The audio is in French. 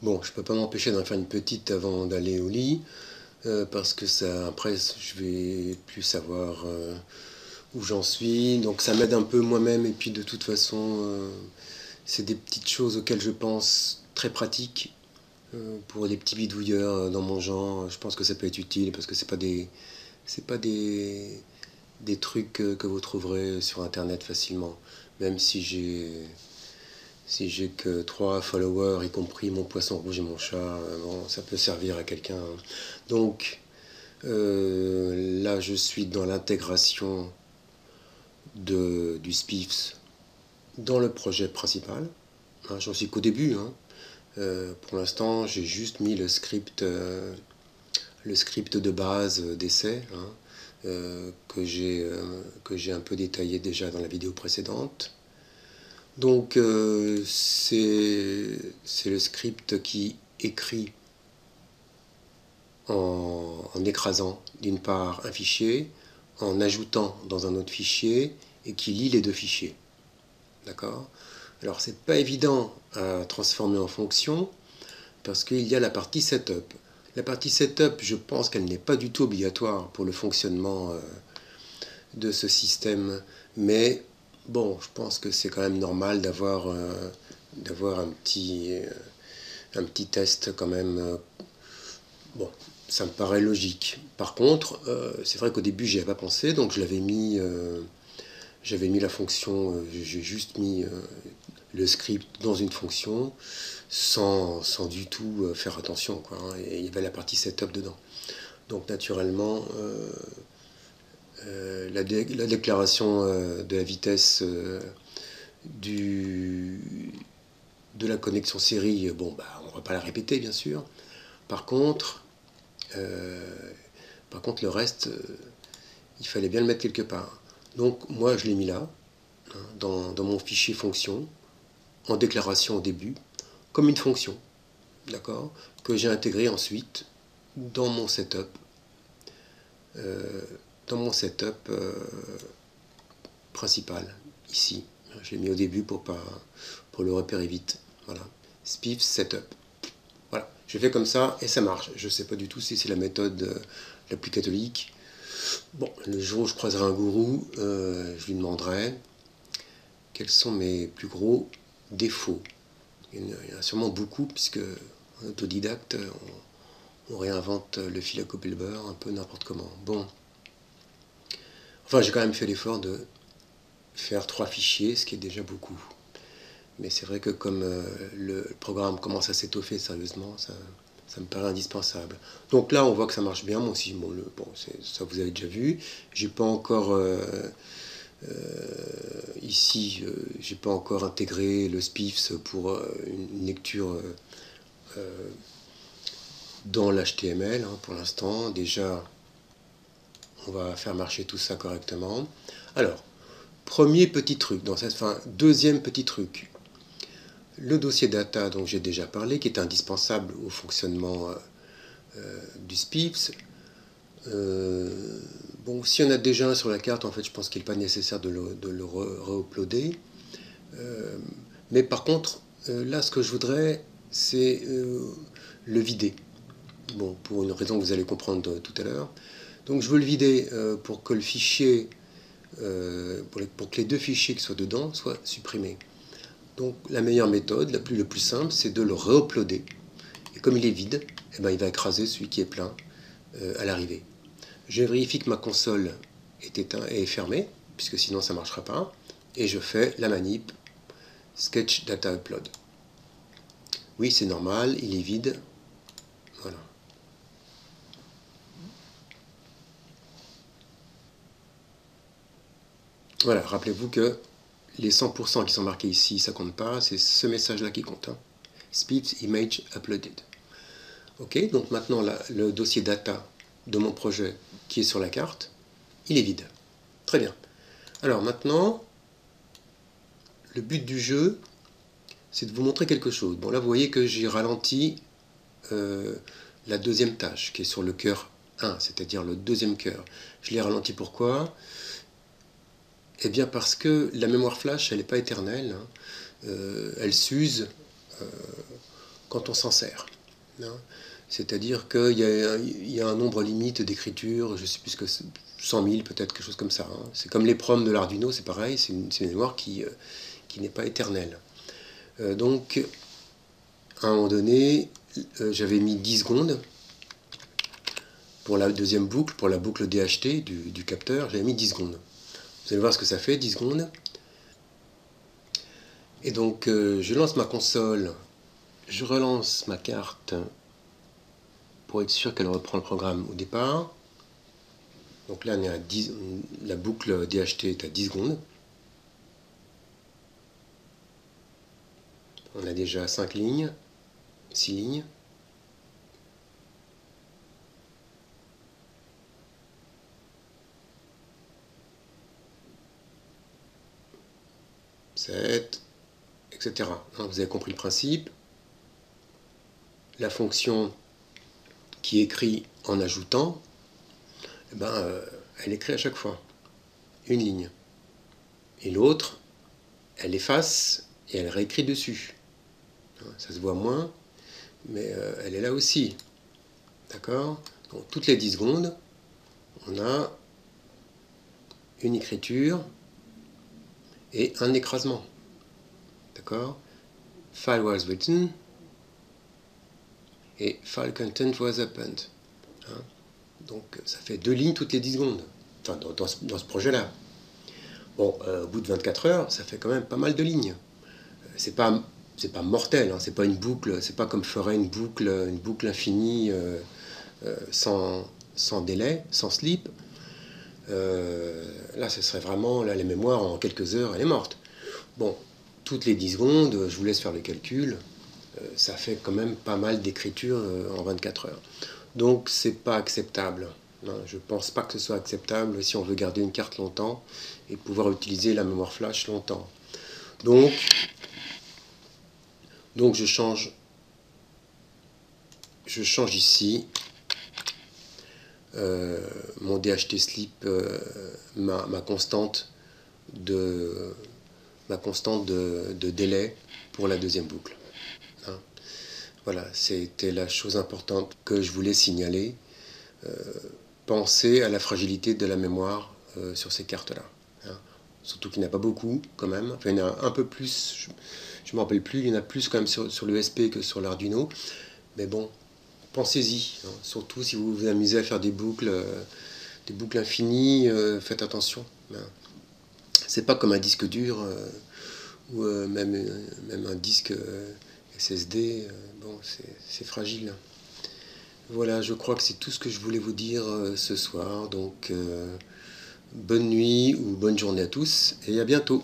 Bon, je peux pas m'empêcher d'en faire une petite avant d'aller au lit, parce que ça, après, je vais plus savoir où j'en suis. Donc ça m'aide un peu moi-même, et puis de toute façon, c'est des petites choses auxquelles je pense très pratiques. Pour les petits bidouilleurs dans mon genre, je pense que ça peut être utile parce que c'est pas des trucs que vous trouverez sur internet facilement. Même si j'ai que 3 followers, y compris mon poisson rouge et mon chat, bon, ça peut servir à quelqu'un. Donc là, je suis dans l'intégration du SPIFS dans le projet principal. Hein, j'en suis qu'au début. Hein. Pour l'instant, j'ai juste mis le script de base d'essai, hein, que j'ai un peu détaillé déjà dans la vidéo précédente. Donc c'est le script qui écrit en écrasant d'une part un fichier, en ajoutant dans un autre fichier et qui lit les deux fichiers. D'accord ? Alors c'est pas évident à transformer en fonction parce qu'il y a la partie setup. La partie setup, je pense qu'elle n'est pas du tout obligatoire pour le fonctionnement de ce système, mais bon, je pense que c'est quand même normal d'avoir un petit test quand même. Bon, ça me paraît logique. Par contre, c'est vrai qu'au début, j'y avais pas pensé, donc j'avais mis la fonction, j'ai juste mis le script dans une fonction sans du tout faire attention, quoi, hein, et il y avait la partie setup dedans. Donc naturellement, la déclaration de la vitesse de la connexion série, bon, bah, on ne va pas la répéter, bien sûr. Par contre, euh, le reste, il fallait bien le mettre quelque part. Donc, moi, je l'ai mis là, hein, dans mon fichier fonction, en déclaration au début, comme une fonction, d'accord, que j'ai intégré ensuite dans mon setup, euh, principal, ici. Je l'ai mis au début pour le repérer vite. Voilà. SPIF Setup. Voilà. Je fais comme ça et ça marche. Je ne sais pas du tout si c'est la méthode la plus catholique. Bon, le jour où je croiserai un gourou, je lui demanderai quels sont mes plus gros défauts. Il y en a sûrement beaucoup, puisque en autodidacte, on réinvente le fil à couper le beurre un peu n'importe comment. Bon. Enfin, j'ai quand même fait l'effort de faire 3 fichiers, ce qui est déjà beaucoup. Mais c'est vrai que comme le programme commence à s'étoffer sérieusement, ça me paraît indispensable. Donc là, on voit que ça marche bien. Moi aussi, bon, ça vous avez déjà vu. J'ai pas encore ici, j'ai pas encore intégré le SPIFS pour une lecture dans l'HTML, hein, pour l'instant. Déjà, on va faire marcher tout ça correctement. Alors, premier petit truc dans cette fin, deuxième petit truc. Le dossier data dont j'ai déjà parlé, qui est indispensable au fonctionnement du SPIFS. Bon, s'il y en a déjà un sur la carte, en fait, je pense qu'il n'est pas nécessaire de le re-uploader. Mais par contre, là, ce que je voudrais, c'est le vider. Bon, pour une raison que vous allez comprendre tout à l'heure. Donc, je veux le vider pour que le fichier, pour que les deux fichiers qui soient dedans soient supprimés. Donc la meilleure méthode, le plus simple, c'est de le re-uploader. Et comme il est vide, eh ben, il va écraser celui qui est plein à l'arrivée. Je vérifie que ma console est fermée, puisque sinon ça ne marchera pas. Et je fais la manip Sketch Data Upload. Oui, c'est normal, il est vide. Voilà. Voilà, rappelez-vous que les 100% qui sont marqués ici, ça compte pas, c'est ce message-là qui compte. Hein. SPIFS Image Uploaded. Ok, donc maintenant le dossier data de mon projet qui est sur la carte, il est vide. Très bien. Alors maintenant, le but du jeu, c'est de vous montrer quelque chose. Bon là, vous voyez que j'ai ralenti la deuxième tâche qui est sur le cœur 1, c'est-à-dire le deuxième cœur. Je l'ai ralenti pourquoi ? Eh bien parce que la mémoire flash, elle n'est pas éternelle. Hein. Elle s'use quand on s'en sert. Hein. C'est-à-dire qu'il y a un nombre limite d'écriture, je ne sais plus que 100 000 peut-être, quelque chose comme ça. Hein. C'est comme les proms de l'Arduino, c'est pareil, c'est une mémoire qui n'est pas éternelle. Donc, à un moment donné, j'avais mis 10 secondes pour la deuxième boucle, pour la boucle DHT du capteur, j'avais mis 10 secondes. Vous allez voir ce que ça fait, 10 secondes. Et donc, je lance ma console, je relance ma carte pour être sûr qu'elle reprend le programme au départ. Donc là, on est à 10, la boucle DHT est à 10 secondes. On a déjà 5 lignes, 6 lignes. Etc. Vous avez compris le principe. La fonction qui écrit en ajoutant, eh ben, elle écrit à chaque fois une ligne. Et l'autre, elle efface et elle réécrit dessus. Ça se voit moins, mais elle est là aussi. D'accord? Donc toutes les 10 secondes, on a une écriture et un écrasement. D'accord? File was written et file content was append. Hein? Donc ça fait 2 lignes toutes les 10 secondes. Enfin, dans ce projet-là. Bon, au bout de 24 heures, ça fait quand même pas mal de lignes. C'est pas mortel, hein, c'est pas une boucle, c'est pas comme ferait une boucle infinie sans délai, sans slip. Là, ce serait vraiment, là, les mémoires, en quelques heures, elle est morte. Bon, toutes les 10 secondes, je vous laisse faire le calcul, ça fait quand même pas mal d'écriture en 24 heures. Donc, c'est pas acceptable. Hein, je pense pas que ce soit acceptable si on veut garder une carte longtemps et pouvoir utiliser la mémoire flash longtemps. Donc je change ici mon DHT slip, ma constante de délai pour la deuxième boucle. Hein. Voilà, c'était la chose importante que je voulais signaler. Pensez à la fragilité de la mémoire sur ces cartes-là. Hein. Surtout qu'il n'y en a pas beaucoup, quand même. Enfin, il y en a un peu plus, je ne me rappelle plus, il y en a plus quand même sur le SP que sur l'Arduino. Mais bon, pensez-y. Hein. Surtout si vous vous amusez à faire des boucles infinies, faites attention. Hein. C'est pas comme un disque dur ou même un disque SSD. Bon, c'est fragile. Voilà, je crois que c'est tout ce que je voulais vous dire ce soir. Donc, bonne nuit ou bonne journée à tous et à bientôt.